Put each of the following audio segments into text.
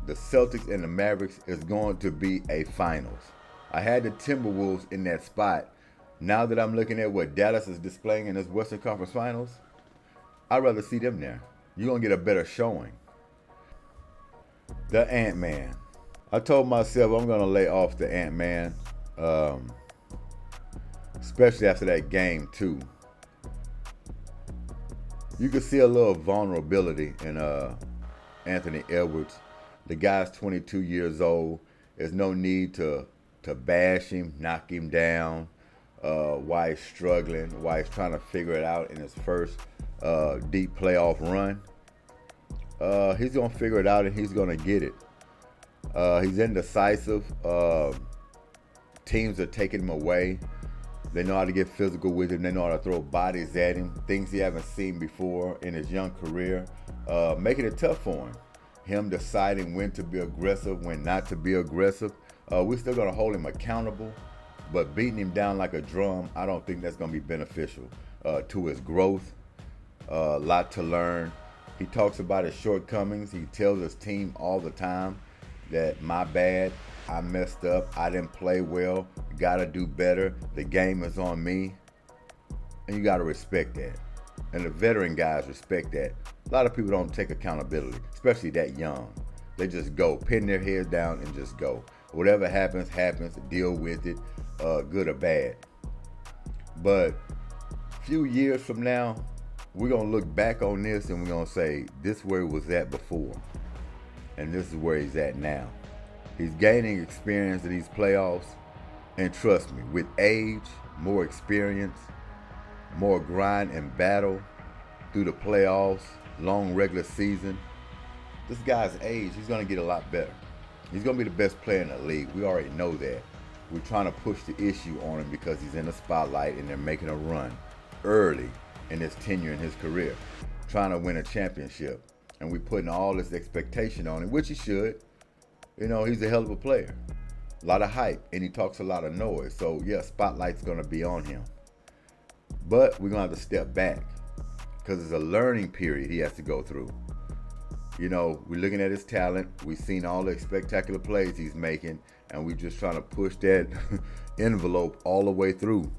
the Celtics and the Mavericks is going to be a finals. I had the Timberwolves in that spot. Now that I'm looking at what Dallas is displaying in this Western Conference Finals, I'd rather see them there. You're going to get a better showing. The Ant-Man. I told myself I'm going to lay off the Ant-Man, especially after that game, too. You can see a little vulnerability in Anthony Edwards. The guy's 22 years old. There's no need to bash him, knock him down while he's struggling, while he's trying to figure it out in his first deep playoff run. He's going to figure it out and he's going to get it. He's indecisive. Teams are taking him away. They know how to get physical with him. They know how to throw bodies at him, things he haven't seen before in his young career, making it tough for him. Him deciding when to be aggressive, when not to be aggressive. We're still going to hold him accountable, but beating him down like a drum, I don't think that's going to be beneficial to his growth. A lot to learn. He talks about his shortcomings. He tells his team all the time that my bad, I messed up, I didn't play well, gotta do better, the game is on me. And you gotta respect that. And the veteran guys respect that. A lot of people don't take accountability, especially that young. They just go, pin their heads down and just go. Whatever happens, happens, deal with it, good or bad. But a few years from now, we're gonna look back on this and we're gonna say, this is where he was at before. And this is where he's at now. He's gaining experience in these playoffs. And trust me, with age, more experience, more grind and battle through the playoffs, long regular season, this guy's age, he's going to get a lot better. He's going to be the best player in the league. We already know that. We're trying to push the issue on him because he's in the spotlight and they're making a run early in his tenure in his career, trying to win a championship. And we're putting all this expectation on him, which he should. You know, he's a hell of a player. A lot of hype, and he talks a lot of noise. So, yeah, spotlight's going to be on him. But we're going to have to step back because it's a learning period he has to go through. You know, we're looking at his talent. We've seen all the spectacular plays he's making, and we're just trying to push that envelope all the way through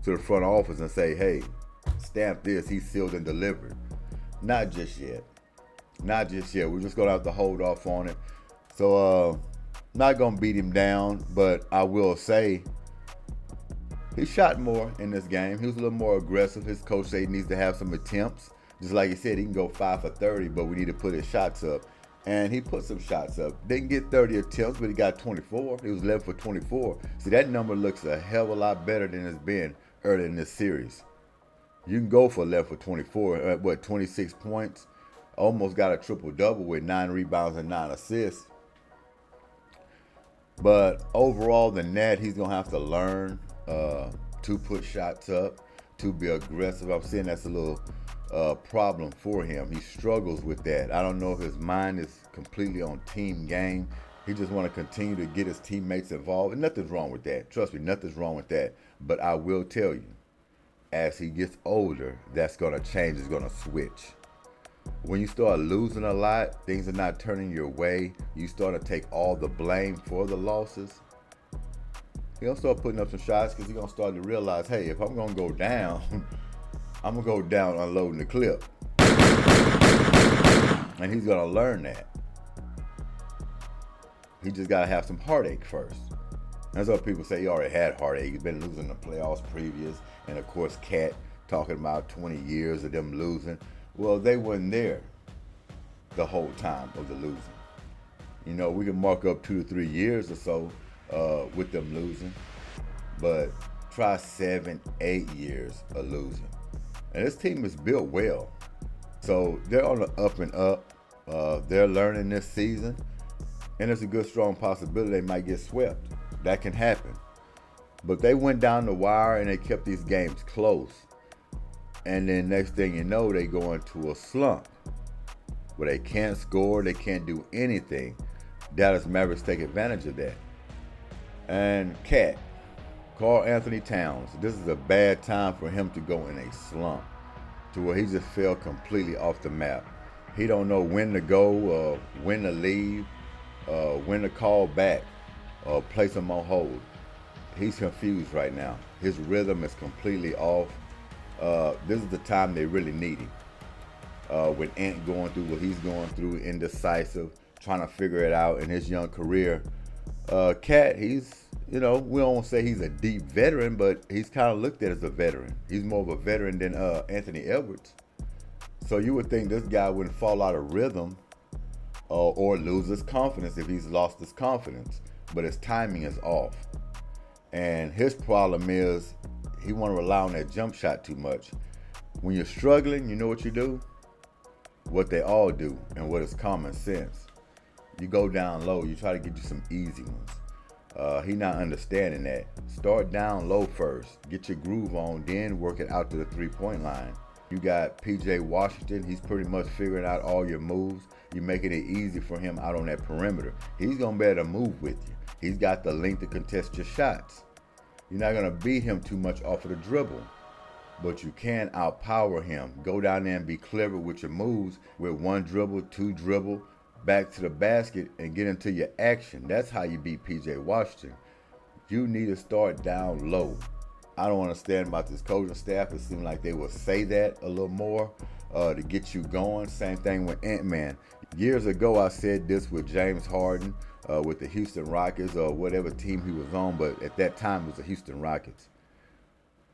to the front office and say, hey, stamp this. He's sealed and delivered. Not just yet. Not just yet. We're just going to have to hold off on it. So, not going to beat him down, but I will say he shot more in this game. He was a little more aggressive. His coach said he needs to have some attempts. Just like he said, he can go 5 for 30, but we need to put his shots up. And he put some shots up. Didn't get 30 attempts, but he got 24. He was 11 for 24. See, that number looks a hell of a lot better than it's been early in this series. You can go for 11 for 24, 26 points. Almost got a triple-double with 9 rebounds and 9 assists. But overall, the net, he's going to have to learn to put shots up, to be aggressive. I'm saying that's a little problem for him. He struggles with that. I don't know if his mind is completely on team game. He just want to continue to get his teammates involved. And nothing's wrong with that. Trust me, nothing's wrong with that. But I will tell you, as he gets older, that's going to change. It's going to switch. When you start losing a lot, things are not turning your way, you start to take all the blame for the losses, he's going to start putting up some shots because he's going to start to realize, hey, if I'm going to go down, I'm going to go down unloading the clip. And he's going to learn that. He just got to have some heartache first. That's what people say. He already had heartache. He's been losing the playoffs previous. And, of course, Cat talking about 20 years of them losing. Well, they weren't there the whole time of the losing. You know, we can mark up 2 to 3 years or so with them losing, but try 7, 8 years of losing. And this team is built well. So they're on the up and up. They're learning this season, and it's a good, strong possibility they might get swept. That can happen. But they went down the wire, and they kept these games close. And then next thing you know, they go into a slump where they can't score, they can't do anything. Dallas Mavericks take advantage of that. And Cat, Karl-Anthony Towns, this is a bad time for him to go in a slump to where he just fell completely off the map. He don't know when to go, when to leave. when to call back or place him on hold. He's confused right now. His rhythm is completely off. This is the time they really need him. With Ant going through what he's going through, indecisive, trying to figure it out in his young career. Cat, he's, we don't say he's a deep veteran, but he's kind of looked at as a veteran. He's more of a veteran than Anthony Edwards. So you would think this guy wouldn't fall out of rhythm or lose his confidence if he's lost his confidence. But his timing is off. And his problem is he want to rely on that jump shot too much. When you're struggling, you know what you do? What they all do, and what is common sense. You go down low. You try to get you some easy ones. He not understanding that. Start down low first. Get your groove on, then work it out to the three-point line. You got P.J. Washington. He's pretty much figuring out all your moves. You're making it easy for him out on that perimeter. He's going to be able to move with you. He's got the length to contest your shots. You're not going to beat him too much off of the dribble. But you can outpower him. Go down there and be clever with your moves with one dribble, two dribble, back to the basket and get into your action. That's how you beat P.J. Washington. You need to start down low. I don't understand about this coaching staff. It seems like they will say that a little more to get you going. Same thing with Ant-Man. Years ago, I said this with James Harden, with the Houston Rockets or whatever team he was on, but at that time it was the Houston Rockets.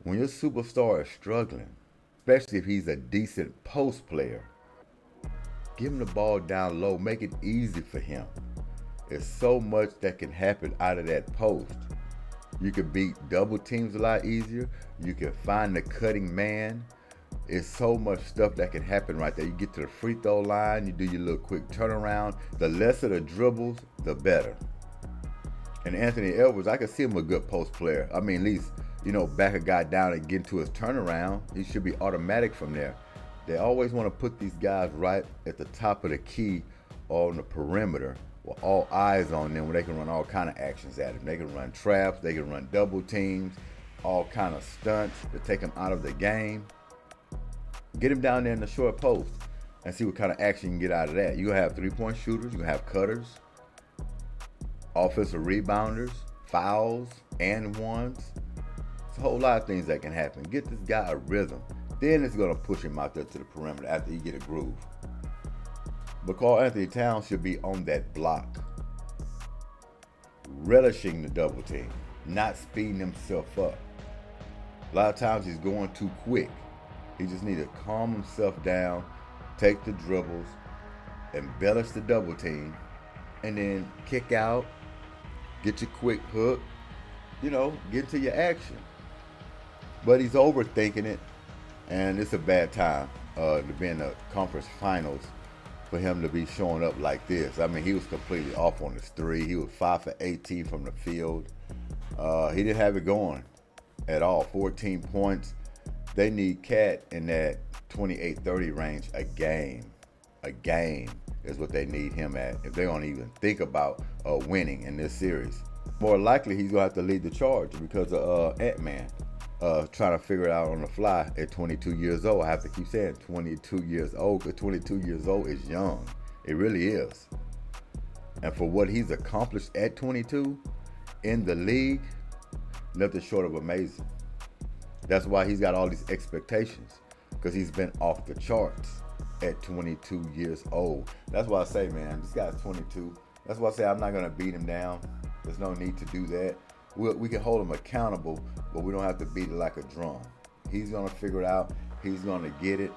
When your superstar is struggling, especially if he's a decent post player, give him the ball down low. Make it easy for him. There's so much that can happen out of that post. You can beat double teams a lot easier. You can find the cutting man. It's so much stuff that can happen right there. You get to the free throw line, you do your little quick turnaround. The lesser the dribbles, the better. And Anthony Edwards, I can see him a good post player. I mean, at least, back a guy down and get into his turnaround. He should be automatic from there. They always want to put these guys right at the top of the key on the perimeter with all eyes on them, where they can run all kind of actions at him. They can run traps, they can run double teams, all kind of stunts to take him out of the game. Get him down there in the short post and see what kind of action you can get out of that. You have three-point shooters, you have cutters, offensive rebounders, fouls, and ones. It's a whole lot of things that can happen. Get this guy a rhythm. Then it's going to push him out there to the perimeter after you get a groove. But Karl-Anthony Towns should be on that block, relishing the double team, not speeding himself up. A lot of times he's going too quick. He just needs to calm himself down, take the dribbles, embellish the double team, and then kick out, get your quick hook, get to your action. But he's overthinking it, and it's a bad time to be in the conference finals for him to be showing up like this. I mean, he was completely off on his three. He was 5 for 18 from the field. He didn't have it going at all. 14 points. They need Cat in that 28-30 range a game. A game is what they need him at if they're going to even think about winning in this series. More likely, he's going to have to lead the charge because of Ant-Man. Trying to figure it out on the fly at 22 years old. I have to keep saying 22 years old, because 22 years old is young. It really is. And for what he's accomplished at 22 in the league, nothing short of amazing. That's why he's got all these expectations, because he's been off the charts at 22 years old. That's why I say, man, this guy's 22. That's why I say I'm not going to beat him down. There's no need to do that. We can hold him accountable, but we don't have to beat it like a drum. He's going to figure it out. He's going to get it.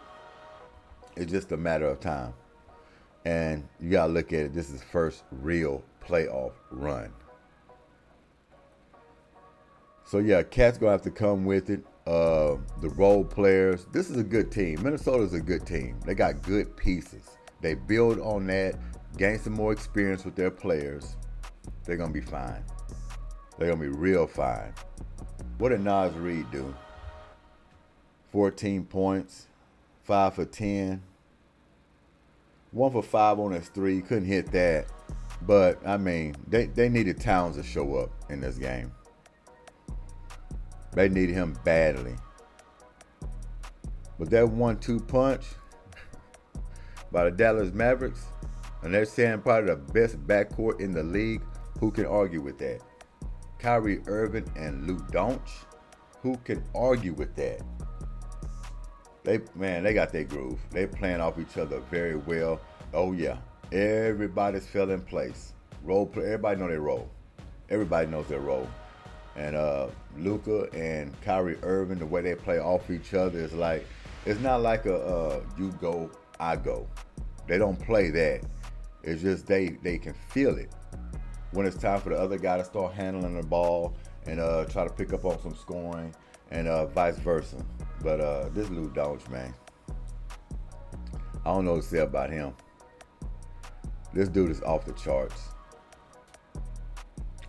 It's just a matter of time. And you got to look at it. This is his first real playoff run. So, yeah, Cat's going to have to come with it. The role players. This is a good team. Minnesota's a good team. They got good pieces. They build on that, gain some more experience with their players. They're going to be fine. They're going to be real fine. What did Naz Reid do? 14 points, 5 for 10. 1 for 5 on his three. Couldn't hit that. But, I mean, they needed Towns to show up in this game. They needed him badly. But that 1-2 punch by the Dallas Mavericks, And they're saying probably the best backcourt in the league. Who can argue with that? Kyrie Irving and Luka Doncic. Who can argue with that? They got their groove. They playing off each other very well. Oh yeah, everybody's fell in place. Role play. Everybody know their role. Everybody knows their role. And Luka and Kyrie Irving, the way they play off each other is like, it's not like a you go, I go. They don't play that. It's just they can feel it when it's time for the other guy to start handling the ball and try to pick up on some scoring and vice versa. But this Luka Doncic, man, I don't know what to say about him. This dude is off the charts.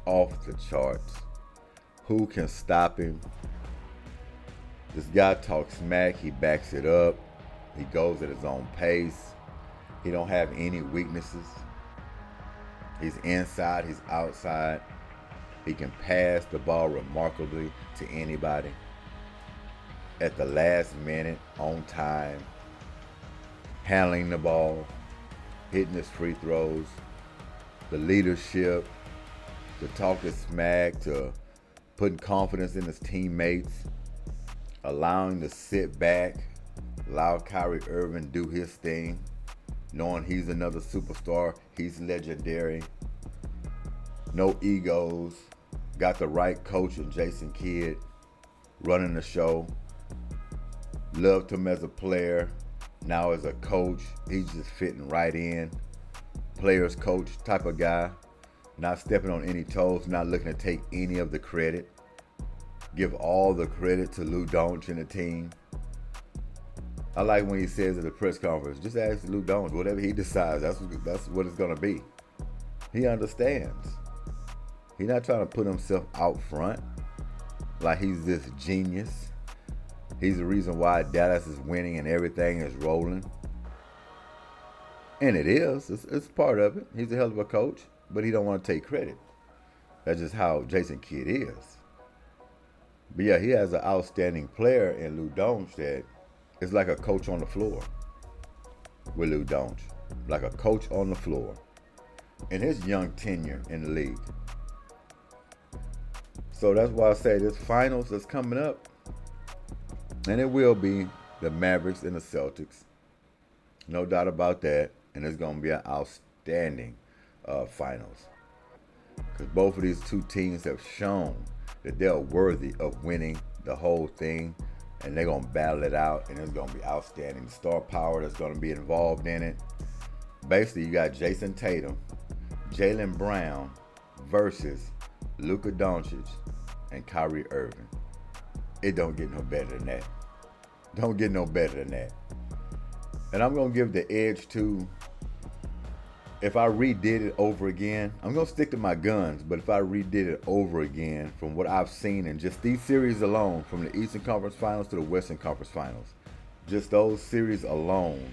Off the charts. Who can stop him? This guy talks smack. He backs it up. He goes at his own pace. He don't have any weaknesses. He's inside. He's outside. He can pass the ball remarkably to anybody. At the last minute, on time. Handling the ball. Hitting his free throws. The leadership. The talking smack. To putting confidence in his teammates. Allowing to sit back. Allow Kyrie Irving do his thing. Knowing he's another superstar. He's legendary. No egos. Got the right coach in Jason Kidd. Running the show. Loved him as a player. Now as a coach, he's just fitting right in. Players coach type of guy. Not stepping on any toes. Not looking to take any of the credit. Give all the credit to Luka Doncic and the team. I like when he says at the press conference, just ask Luka Doncic, whatever he decides, that's what it's going to be. He understands. He's not trying to put himself out front like he's this genius. He's the reason why Dallas is winning and everything is rolling. And it is. It's part of it. He's a hell of a coach, but he don't want to take credit. That's just how Jason Kidd is. But yeah, he has an outstanding player in Luka Doncic that is like a coach on the floor with Luka Doncic. Like a coach on the floor in his young tenure in the league. So that's why I say this finals that's coming up, and it will be the Mavericks and the Celtics. No doubt about that. And it's going to be an outstanding finals. Because both of these two teams have shown that they're worthy of winning the whole thing. And they're going to battle it out, and it's going to be outstanding. The star power that's going to be involved in it. Basically, you got Jason Tatum, Jaylen Brown versus Luka Doncic and Kyrie Irving. It don't get no better than that. Don't get no better than that. And I'm going to give the edge to, if I redid it over again, I'm going to stick to my guns, but if I redid it over again from what I've seen in just these series alone, from the Eastern Conference Finals to the Western Conference Finals, just those series alone,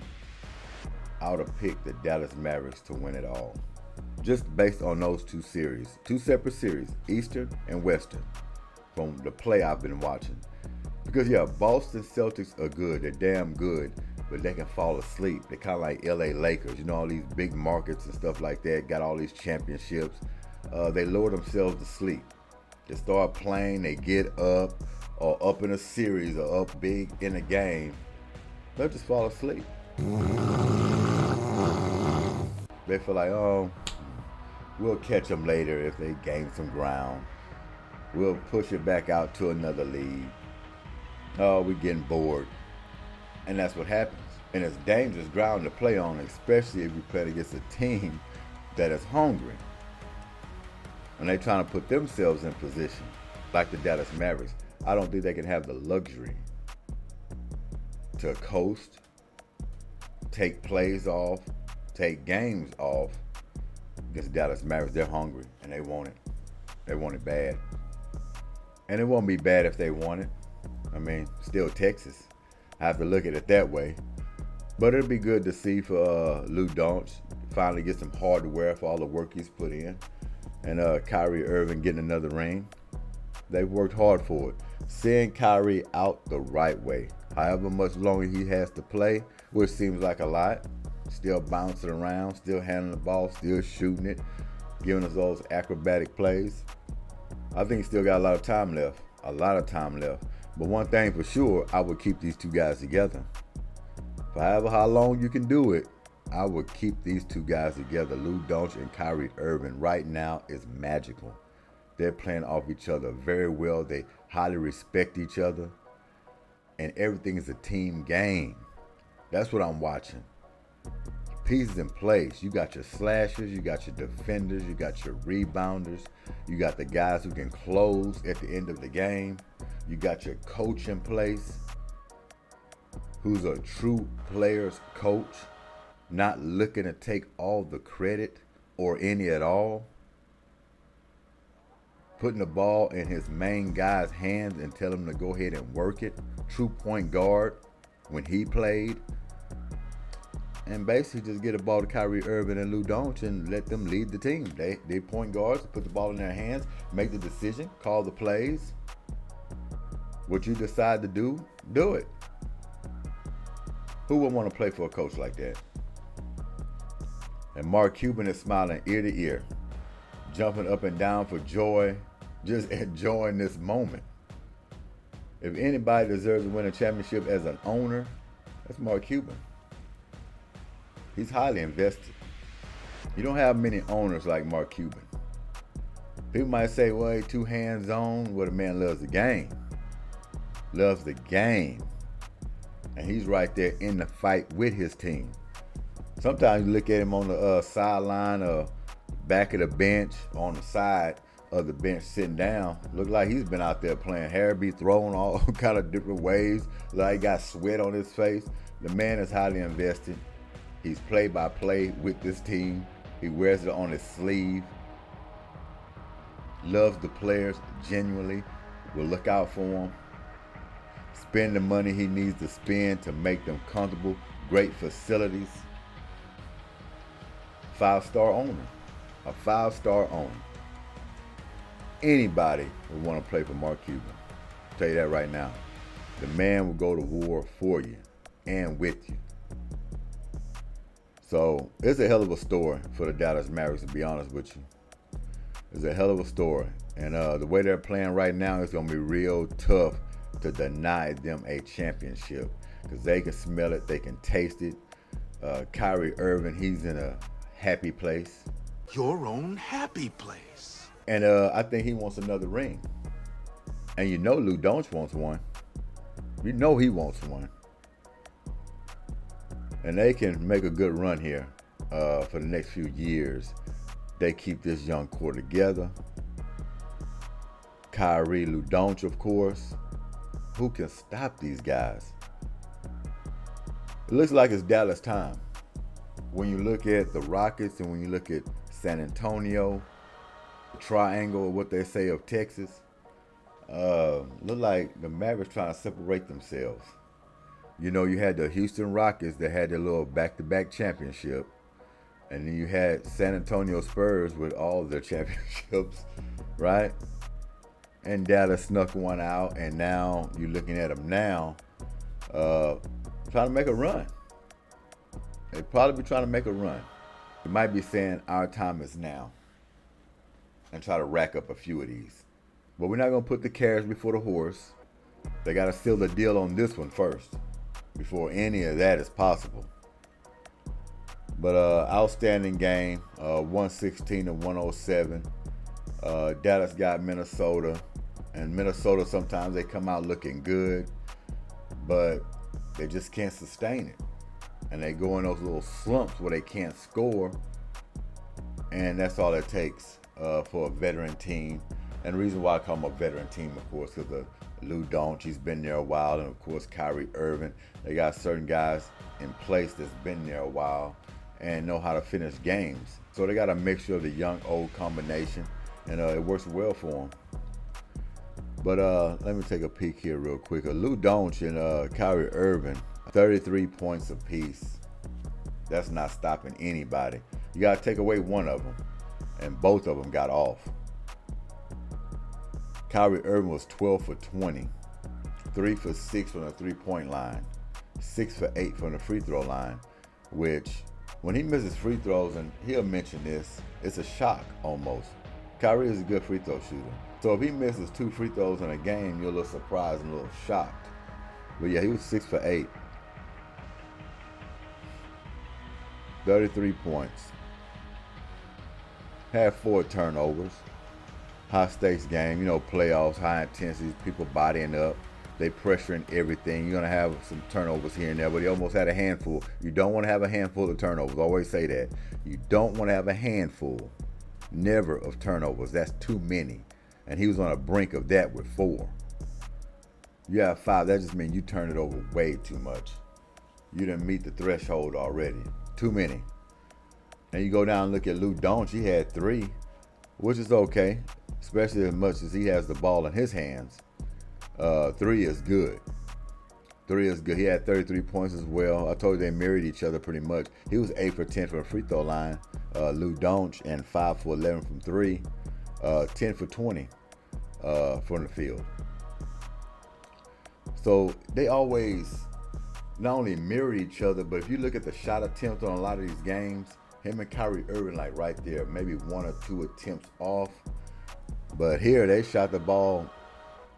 I would have picked the Dallas Mavericks to win it all. Just based on those two series. Two separate series, Eastern and Western, from the play I've been watching. Because yeah, Boston Celtics are good. They're damn good. But they can fall asleep. They're kind of like LA Lakers. You know, all these big markets and stuff like that. Got all these championships. They lower themselves to sleep. They start playing. They get up or up in a series or up big in a game. They'll just fall asleep. They feel like, oh, we'll catch them later if they gain some ground. We'll push it back out to another league. Oh, we're getting bored. And that's what happens. And it's dangerous ground to play on, especially if you play against a team that is hungry. And they're trying to put themselves in position, like the Dallas Mavericks. I don't think they can have the luxury to coast, take plays off, take games off against Dallas Mavericks. They're hungry and they want it. They want it bad. And it won't be bad if they want it. I mean, still Texas. I have to look at it that way. But it'll be good to see for Luka Doncic finally get some hardware for all the work he's put in. And Kyrie Irving getting another ring. They've worked hard for it. Send Kyrie out the right way. However much longer he has to play, which seems like a lot. still bouncing around, still handling the ball, still shooting it, giving us those acrobatic plays. I think he still got a lot of time left. But one thing for sure, I would keep these two guys together. For however how long you can do it, I would keep these two guys together. Luka Doncic and Kyrie Irving right now is magical. They're playing off each other very well. They highly respect each other. And everything is a team game. That's what I'm watching. Pieces in place. You got your slashers, you got your defenders, you got your rebounders, you got the guys who can close at the end of the game. You got your coach in place, who's a true player's coach, not looking to take all the credit or any at all. Putting the ball in his main guy's hands and tell him to go ahead and work it. True point guard when he played. And basically just get the ball to Kyrie Irving and Luka Doncic and let them lead the team. They point guards, put the ball in their hands, make the decision, call the plays. What you decide to do, do it. Who would want to play for a coach like that? And Mark Cuban is smiling ear to ear, jumping up and down for joy, just enjoying this moment. If anybody deserves to win a championship as an owner, that's Mark Cuban. He's highly invested. You don't have many owners like Mark Cuban. People might say, well, he's too hands-on. Well, the man loves the game. Loves the game. And he's right there in the fight with his team. Sometimes you look at him on the sideline or back of the bench, on the side of the bench sitting down. Look like he's been out there playing. Hair be thrown all kind of different ways. Like he got sweat on his face. The man is highly invested. He's play-by-play with this team. He wears it on his sleeve. Loves the players genuinely. Will look out for them. Spend the money he needs to spend to make them comfortable. Great facilities. 5-star owner. A 5-star owner. Anybody would want to play for Mark Cuban. I'll tell you that right now. The man will go to war for you and with you. So it's a hell of a story for the Dallas Mavericks, to be honest with you. It's a hell of a story. And the way they're playing right now, it's going to be real tough to deny them a championship. Because they can smell it, they can taste it. Kyrie Irving, he's in a happy place. Your own happy place. And I think he wants another ring. And you know Luka Doncic wants one. You know he wants one. And they can make a good run here for the next few years. They keep this young core together. Kyrie, Luka Doncic, of course. Who can stop these guys? It looks like it's Dallas time. When you look at the Rockets and when you look at San Antonio, the triangle, what they say of Texas, look like the Mavericks trying to separate themselves. You know, you had the Houston Rockets that had their little back-to-back championship. And then you had San Antonio Spurs with all their championships, right? And Dallas snuck one out, and now you're looking at them now trying to make a run. They'd probably be trying to make a run. You might be saying our time is now and try to rack up a few of these. But we're not going to put the carriage before the horse. They got to seal the deal on this one first before any of that is possible. But outstanding game, 116-107. Dallas got Minnesota. And Minnesota, sometimes they come out looking good, but they just can't sustain it. And they go in those little slumps where they can't score. And that's all it takes for a veteran team. And the reason why I call them a veteran team, of course, because of Luka Doncic, he's been there a while. And, of course, Kyrie Irving. They got certain guys in place that's been there a while and know how to finish games. So they got a mixture of the young-old combination. And it works well for them. But let me take a peek here real quick. Luka Doncic and Kyrie Irving, 33 points apiece. That's not stopping anybody. You got to take away one of them. And both of them got off. Kyrie Irving was 12 for 20. 3 for 6 from the three-point line. 6 for 8 from the free throw line. Which when he misses free throws, and he'll mention this, it's a shock almost. Kyrie is a good free throw shooter. So if he misses 2 free throws in a game, you're a little surprised and a little shocked. But yeah, he was 6 for 8. 33 points. Had 4 turnovers. High stakes game, playoffs, high intensity, people bodying up. They pressuring everything. You're going to have some turnovers here and there, but he almost had a handful. You don't want to have a handful of turnovers. I always say that. You don't want to have a handful, never, of turnovers. That's too many. And he was on the brink of that with 4. You have 5. That just means you turned it over way too much. You didn't meet the threshold already. Too many. And you go down and look at Luka Doncic. He had 3, which is okay, especially as much as he has the ball in his hands. 3 is good. 3 is good. He had 33 points as well. I told you they mirrored each other pretty much. He was 8 for 10 from the free throw line, Luka Doncic, and 5 for 11 from 3, 10 for 20 from the field. So they always not only mirror each other, but if you look at the shot attempt on a lot of these games, him and Kyrie Irving like right there, maybe 1 or 2 attempts off. But here they shot the ball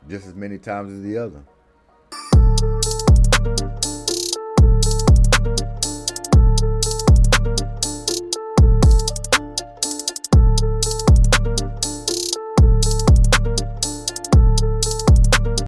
just as many times as the other.